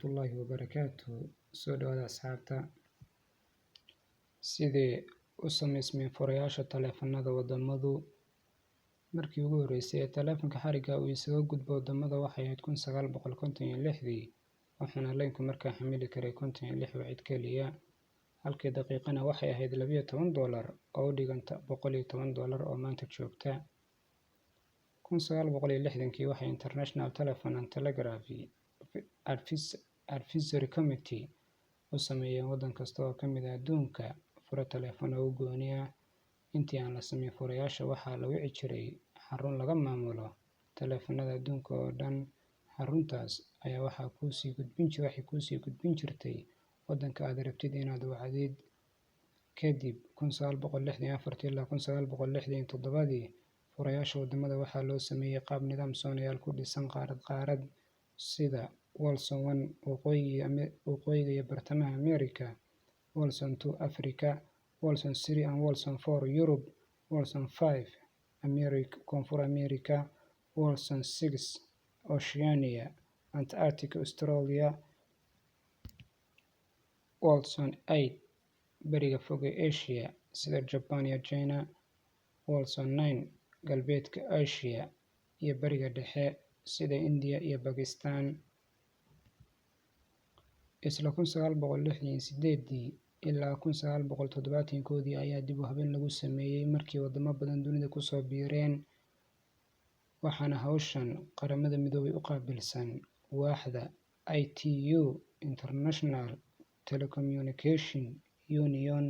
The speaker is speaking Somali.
waraxmatullaahi wabarakaatuh. Soo dhawaada asxaabta. Sidee u samaysmeen furayaasha taleefannada wadamadu? Markii ugu horreysay ee taleefanka xariga uu isaga gudbo wadamada waxay ahayd 1956, waxaana laynku markaa xamili karay 56 wacid keliya. halkii daqiiqana waxay ahayd $12 oo u dhiganta $110 oo maanta joogta. 1960kii waxay International Telephone and Telegraphy Advisory Committee u sameeyeen waddan kasta oo ka mid ah adduunka fure taleefan oo u gooni ah. Intii aan la samayn furayaasha waxaa la wici jiray xarun laga maamulo taleefannada adduunka oo dhan. Xaruntaas ayaa waxay kuusii gudbin jirtay waddanka aad rabtid inaad wacdid. Kadib 1964 ilaa 1967 furayaasha wadamada waxaa loo sameeyay qaab nidaam soonayaal ku dhisan qaarad sida Wilson 1 waqooyiga iyo bartamaha Ameerika, Wilson 2 Afrika, Wilson 3 and Wilson 4 Yurub, Wilson 5 Koonfur Ameerika, Wilson 6 Oceania, Antarctica Australia, Wilson 8 bariga fog ee Asia sida Japan iyo China, Wilson 9 galbeedka Aasiya iyo bariga dhexe sida India iyo Bakistan. Isla 1968 ilaa 1971 ayaa dib u habeyn lagu sameeyay markii wadamo badan dunida ku soo biireen, waxaana hawshan qaramada midoobay u qaabilsan waaxda ITU International Telecommunication Union.